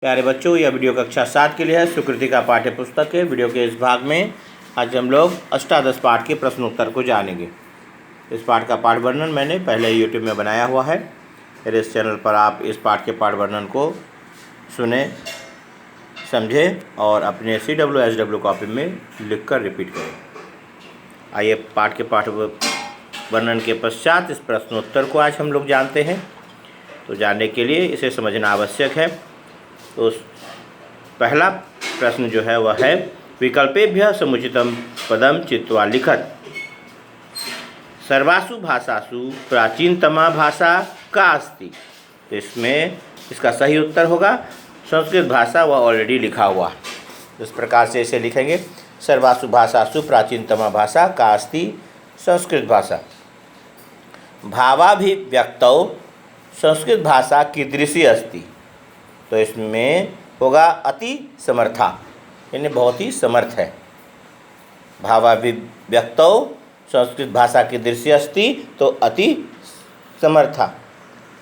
प्यारे बच्चों, यह वीडियो कक्षा 7 के लिए है। सुकृति का पाठ्य पुस्तक है। वीडियो के इस भाग में आज हम लोग अष्टादश पाठ के प्रश्नोत्तर को जानेंगे। इस पाठ का पाठ वर्णन मैंने पहले यूट्यूब में बनाया हुआ है। मेरे इस चैनल पर आप इस पाठ के पाठ वर्णन को सुने, समझें और अपने CWSW कॉपी में लिखकर रिपीट करें। आइए पाठ के पाठ वर्णन के पश्चात इस प्रश्नोत्तर को आज हम लोग जानते हैं। तो जानने के लिए इसे समझना आवश्यक है। तो पहला प्रश्न जो है वह है, विकल्पेभ्यः समुचितं पदं चित्वा लिखत। सर्वासु भाषासु प्राचीनतमा भाषा का अस्ति। तो इसमें इसका सही उत्तर होगा संस्कृत भाषा, वह ऑलरेडी लिखा हुआ। इस प्रकार से इसे लिखेंगे, सर्वासु भाषासु प्राचीनतमा भाषा का अस्ति संस्कृत भाषा। भावाभिव्यक्तौ संस्कृत भाषा कीदृशी अस्ति। तो इसमें होगा अति समर्था, यानी बहुत ही समर्थ है। भावाभिव्यक्तौ संस्कृत भाषा कीदृशी अस्ति, तो अति समर्था।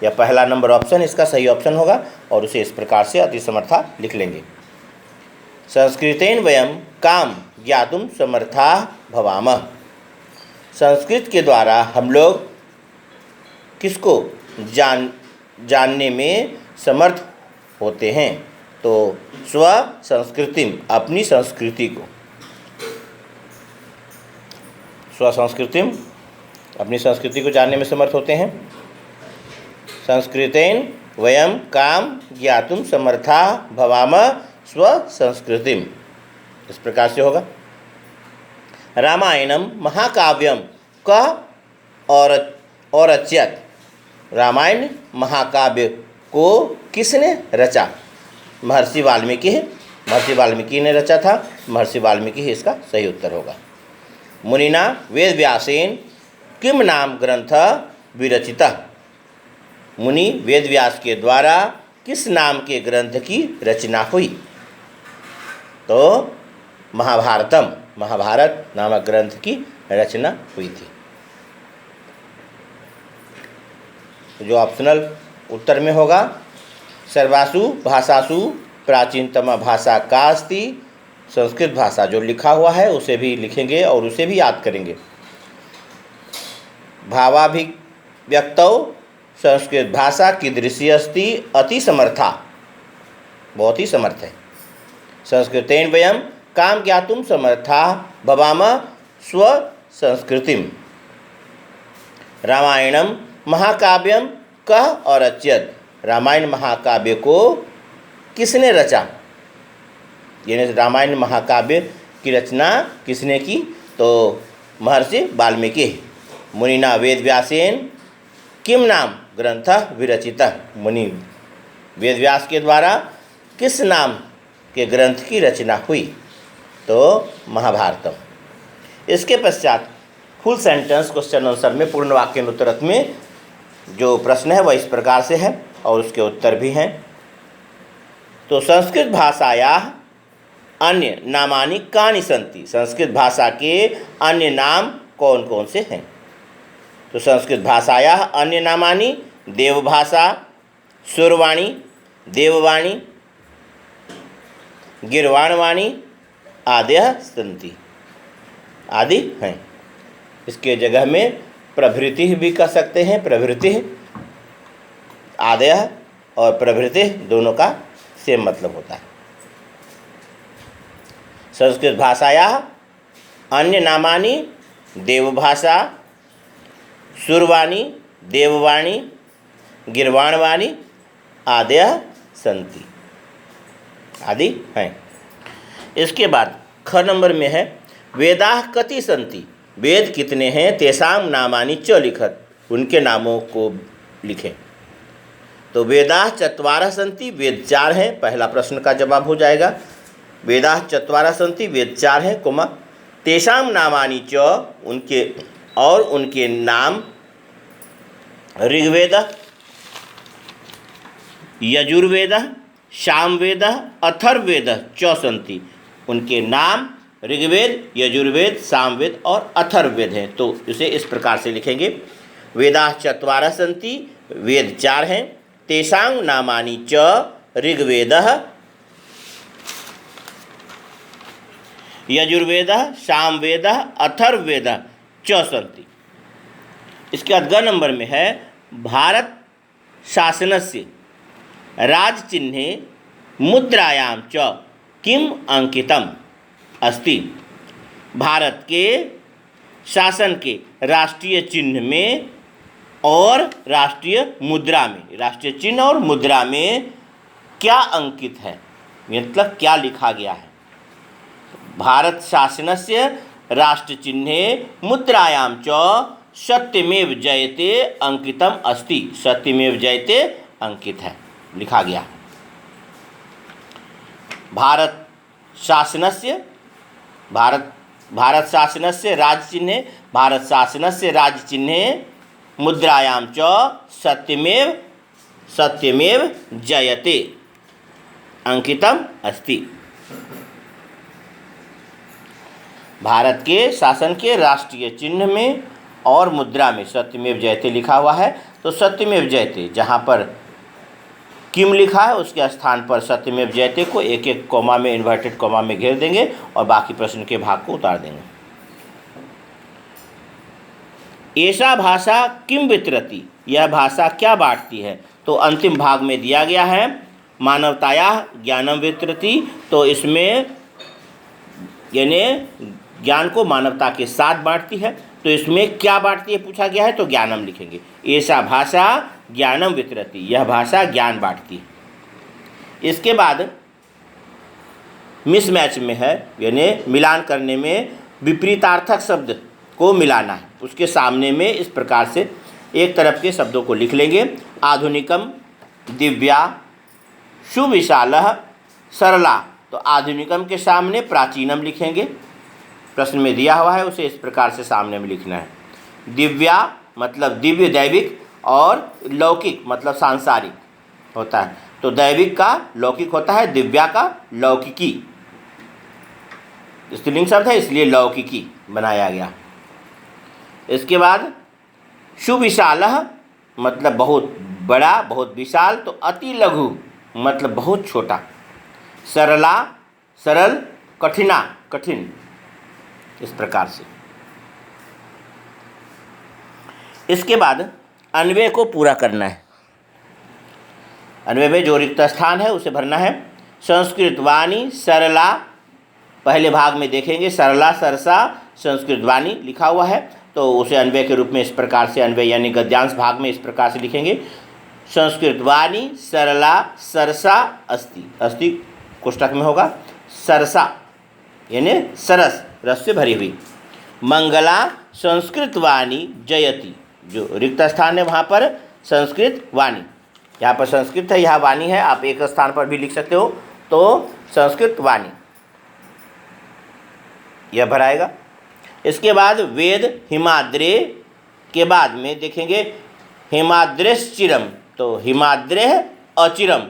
यह पहला नंबर ऑप्शन इसका सही ऑप्शन होगा और उसे इस प्रकार से अति समर्था लिख लेंगे। संस्कृतेन वयं काम ज्ञातुं समर्था भवामः। संस्कृत के द्वारा हम लोग किसको जानने में समर्थ होते हैं, तो स्व संस्कृतिम, अपनी संस्कृति को, स्व संस्कृतिम, अपनी संस्कृति को जानने में समर्थ होते हैं। संस्कृतेन वयं काम ज्ञातुं समर्था भवामः स्व संस्कृतिम, इस प्रकार से होगा। रामायणम महाकाव्यम कः और अरचयत्। रामायण महाकाव्य को किसने रचा? महर्षि वाल्मीकि है। महर्षि वाल्मीकि ने रचा था। महर्षि वाल्मीकि ही इसका सही उत्तर होगा। मुनिना वेदव्यासेन किम नाम ग्रंथ विरचितः। मुनि वेदव्यास के द्वारा किस नाम के ग्रंथ की रचना हुई? तो महाभारतम, महाभारत नामक ग्रंथ की रचना हुई थी। जो ऑप्शनल उत्तर में होगा, सर्वासु भाषासु प्राचीनतमा भाषा का अस्ति। संस्कृत भाषा जो लिखा हुआ है उसे भी लिखेंगे और उसे भी याद करेंगे। भावाभिव्यक्तौ संस्कृत भाषा कीदृशी अस्ति, अति समर्था, बहुत ही समर्थ है। संस्कृतेन वयं काम ज्ञातुं समर्था भवामः स्व संस्कृतिम। रामायणम महाकाव्यम कः और अरचयत्। रामायण महाकाव्य को किसने रचा, यानी रामायण महाकाव्य की रचना किसने की? तो महर्षि वाल्मीकि। मुनिना वेदव्यासेन किम नाम ग्रंथ विरचितः। मुनि वेदव्यास के द्वारा किस नाम के ग्रंथ की रचना हुई? तो महाभारतम। इसके पश्चात फुल सेंटेंस क्वेश्चन आंसर में पूर्ण वाक्यानुत्तरक में जो प्रश्न है वह इस प्रकार से है और उसके उत्तर भी हैं। तो संस्कृत भाषायाः अन्य नामानि कानि सन्ति। संस्कृत भाषा के अन्य नाम कौन कौन से हैं? तो संस्कृत भाषायाः अन्य नामानि देवभाषा, सुरवाणी, देववाणी, गीर्वाणवाणी आदयः सन्ति, आदि हैं। इसके जगह में प्रभृति भी कह सकते हैं। प्रभृति, आदयः और प्रभृति दोनों का सेम मतलब होता है। संस्कृत भाषायाः अन्य नामानि देवभाषा, सुरवाणी, देववाणी, गीर्वाणवाणी आदयः सन्ति, आदि हैं। इसके बाद ख नंबर में है, वेदाः कति सन्ति। वेद कितने हैं? तेषां नामानि च लिखत। उनके नामों को लिखें। तो वेदाः चत्वारः सन्ति, वेद 4 हैं। पहला प्रश्न का जवाब हो जाएगा। वेदाः चत्वारः सन्ति, वेद 4 हैं, कोमा तेषां नामानि च, उनके और उनके नाम ऋग्वेदः, यजुर्वेदः, सामवेदः, अथर्ववेदः च सन्ति। उनके नाम ऋग्वेद, यजुर्वेद, सामवेद और अथर्ववेद हैं। तो इसे इस प्रकार से लिखेंगे, वेदाः चत्वारः सन्ति, वेद 4 हैं, तेषां नामानि च ऋग्वेदः यजुर्वेदः सामवेदः अथर्ववेदः च सन्ति। इसके बाद ग नंबर में है भारत शासनस्य राजचिह्ने मुद्रायां च किम अंकितम अस्ति। भारत के शासन के राष्ट्रीय चिन्ह में और राष्ट्रीय मुद्रा में, राष्ट्रीय चिन्ह और मुद्रा में क्या अंकित है, मतलब क्या लिखा गया है। भारत शासनस्य राष्ट्रचिह्ने मुद्रायां च सत्यमेव जयते अंकितम अस्ति। सत्यमेव जयते अंकित है, लिखा गया है। भारत शासनस्य राजचिह्ने भारत शासनस्य राजचिह्ने मुद्रायां च सत्यमेव जयते अंकितम अस्ति। भारत के शासन के राष्ट्रीय चिन्ह में और मुद्रा में सत्यमेव जयते लिखा हुआ है। तो सत्यमेव जयते जहाँ पर किम लिखा है उसके स्थान पर सत्यमेव जयते को एक एक कॉमा में, इन्वर्टेड कॉमा में घेर देंगे और बाकी प्रश्न के भाग को उतार देंगे। ऐसा भाषा किम वितरति, यह भाषा क्या बांटती है। तो अंतिम भाग में दिया गया है मानवताया ज्ञानम वितरति। तो इसमें यानी ज्ञान को मानवता के साथ बांटती है। तो इसमें क्या बांटती है पूछा गया है, तो ज्ञानम लिखेंगे। ऐसा भाषा ज्ञानम वितरति, यह भाषा ज्ञान बांटती है। इसके बाद मिसमैच में है, यानी मिलान करने में विपरीतार्थक शब्द को मिलाना है। उसके सामने में इस प्रकार से एक तरफ के शब्दों को लिख लेंगे। आधुनिकम, दिव्या, सुविशालः, सरला। तो आधुनिकम के सामने प्राचीनम लिखेंगे। प्रश्न में दिया हुआ है उसे इस प्रकार से सामने में लिखना है। दिव्या मतलब दिव्य दैविक और लौकिक मतलब सांसारिक होता है। तो दैविक का लौकिक होता है, दिव्या का लौकिकी। स्त्रीलिंग शब्द है इसलिए लौकिकी बनाया गया। इसके बाद सुविशालः मतलब बहुत बड़ा, बहुत विशाल। तो अति लघु मतलब बहुत छोटा। सरला सरल, कठिना कठिन, इस प्रकार से। इसके बाद अन्वय को पूरा करना है। अन्वय में जो रिक्त स्थान है उसे भरना है। संस्कृत वाणी सरला, पहले भाग में देखेंगे सरला सरसा संस्कृत वाणी लिखा हुआ है। तो उसे अन्वय के रूप में इस प्रकार से, अन्वय यानी गद्यांश भाग में इस प्रकार से लिखेंगे। संस्कृत वाणी सरला सरसा अस्ति, अस्ति कोष्ठक में होगा। सरसा यानी सरस, रस से भरी हुई। मंगला संस्कृत वाणी जयति, जो रिक्त स्थान है वहाँ पर संस्कृत वाणी, यहाँ पर संस्कृत है यहाँ वाणी है, आप एक स्थान पर भी लिख सकते हो। तो संस्कृत वाणी यह भराएगा। इसके बाद वेद हिमाद्रे के बाद में देखेंगे हिमाद्रेश्चिरम। तो हिमाद्रेह अचिरम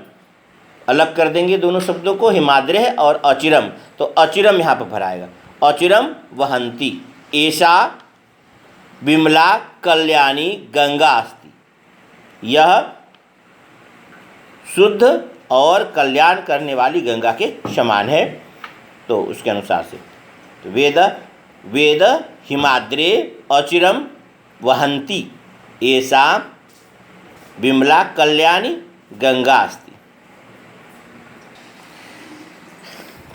अलग कर देंगे दोनों शब्दों को, हिमाद्रेह और अचिरम। तो अचिरम यहाँ पर भराएगा। अचिरम वहंती, ऐसा विमला कल्याणी गंगा अस्ति, यह शुद्ध और कल्याण करने वाली गंगा के समान है। तो उसके अनुसार से तो वेद हिमाद्रे अचिरम वहंती, ऐसा विमला कल्याणी गंगा अस्ति।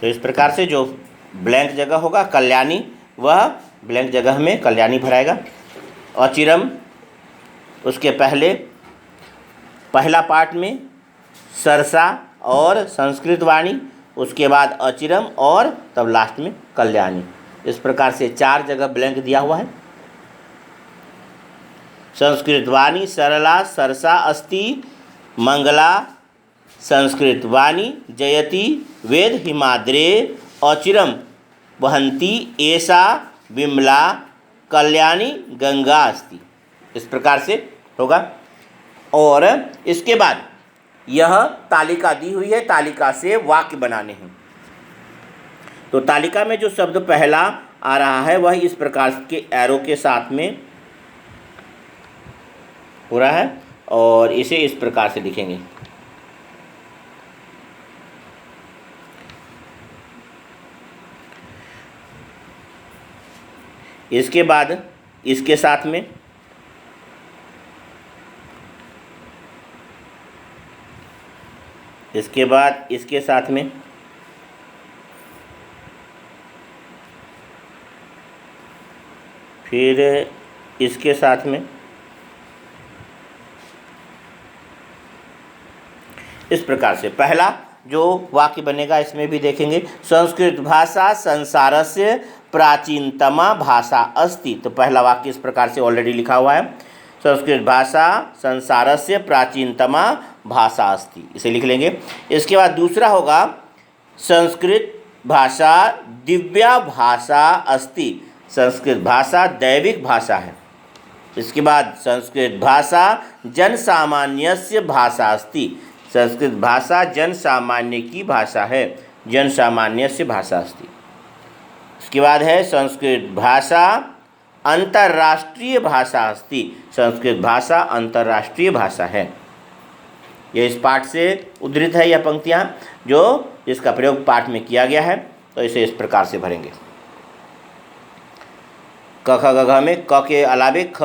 तो इस प्रकार से जो ब्लैंक जगह होगा कल्याणी, वह ब्लैंक जगह में कल्याणी भराएगा। अचिरम उसके पहले पहला पार्ट में सरसा और संस्कृत वाणी, उसके बाद अचिरम और तब लास्ट में कल्याणी। इस प्रकार से 4 जगह ब्लैंक दिया हुआ है। संस्कृत वाणी सरला सरसा अस्ति, मंगला संस्कृत वाणी जयति, वेद हिमाद्रे अचिरम वहंती, ऐसा विमला कल्याणी गंगा अस्ति। इस प्रकार से होगा। और इसके बाद यह तालिका दी हुई है, तालिका से वाक्य बनाने हैं। तो तालिका में जो शब्द पहला आ रहा है वह इस प्रकार के एरो के साथ में हो रहा है और इसे इस प्रकार से लिखेंगे। इसके बाद इसके साथ में इसके बाद इसके साथ में फिर इसके साथ में इस प्रकार से पहला जो वाक्य बनेगा इसमें भी देखेंगे, संस्कृत भाषा संसारस्य प्राचीनतमा भाषा अस्ति। तो पहला वाक्य इस प्रकार से ऑलरेडी लिखा हुआ है, संस्कृत भाषा संसारस्य प्राचीनतमा भाषा अस्ति, इसे लिख लेंगे। इसके बाद दूसरा होगा संस्कृत भाषा दिव्या भाषा अस्ति, संस्कृत भाषा दैविक भाषा है। इसके बाद संस्कृत भाषा जन सामान्यस्य भाषा अस्ति, संस्कृत भाषा जन सामान्य की भाषा है, जन सामान्यस्य भाषा अस्ति। इसके बाद है संस्कृत भाषा अंतर्राष्ट्रीय भाषा अस्ति, संस्कृत भाषा अंतर्राष्ट्रीय भाषा है। यह इस पाठ से उद्धृत है, यह पंक्तियाँ जो इसका प्रयोग पाठ में किया गया है। तो इसे इस प्रकार से भरेंगे, क ख ग घ में क के अलावे ख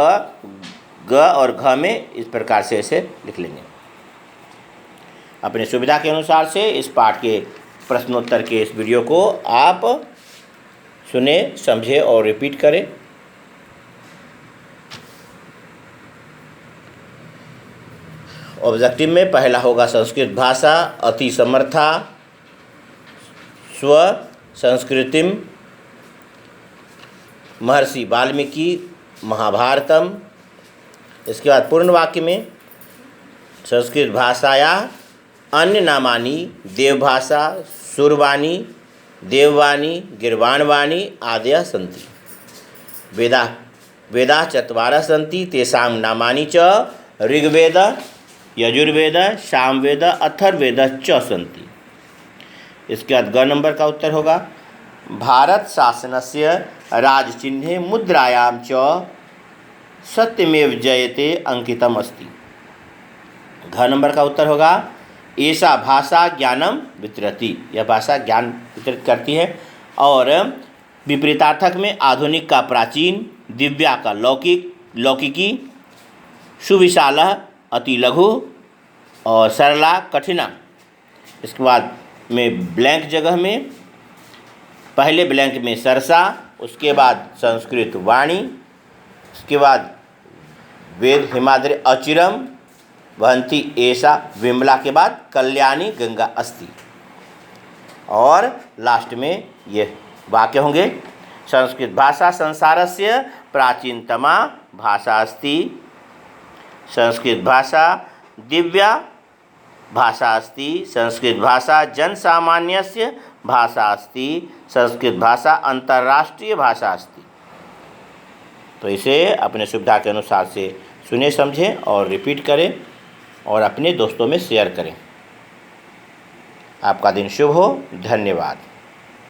ग और घ में इस प्रकार से इसे लिख लेंगे। अपनी सुविधा के अनुसार से इस पाठ के प्रश्नोत्तर के इस वीडियो को आप सुने, समझे और रिपीट करें। ऑब्जेक्टिव में पहला होगा संस्कृत भाषा अति समर्था स्व संस्कृतिम महर्षि वाल्मीकि महाभारतम। इसके बाद पूर्ण वाक्य में संस्कृत भाषाया अन्य नामानि देवभाषा सुरवाणी देववाणी गिर्वाणवाणी आदयः सन्ति, वेदाः चत्वारः सन्ति तेषां नामानि च ऋग्वेद यजुर्वेद सामवेद अथर्ववेद च सन्ति। इसके बाद ग नंबर का उत्तर होगा भारत शासनस्य राजचिह्ने मुद्रायां च सत्यमेव जयते अंकितम अस्ति। घ नंबर का उत्तर होगा ऐसा भाषा ज्ञानम वितरति, यह भाषा ज्ञान वितरित करती है। और विपरीतार्थक में आधुनिक का प्राचीन, दिव्या का लौकिक लौकिकी, सुविशाल अति लघु और सरला कठिना। इसके बाद में ब्लैंक जगह में पहले ब्लैंक में सरसा, उसके बाद संस्कृत वाणी, उसके बाद वेद हिमाद्रि अचिरम वहंती ऐसा विमला के बाद कल्याणी गंगा अस्ति। और लास्ट में ये वाक्य होंगे संस्कृत भाषा संसारस्य प्राचीनतमा भाषा अस्ति, संस्कृत भाषा दिव्या भाषा अस्ति, संस्कृत भाषा जन सामान्यस्य भाषा अस्ति, संस्कृत भाषा अंतर्राष्ट्रीय भाषा अस्ति। तो इसे अपने सुविधा के अनुसार से सुने, समझें और रिपीट करें और अपने दोस्तों में शेयर करें। आपका दिन शुभ हो। धन्यवाद।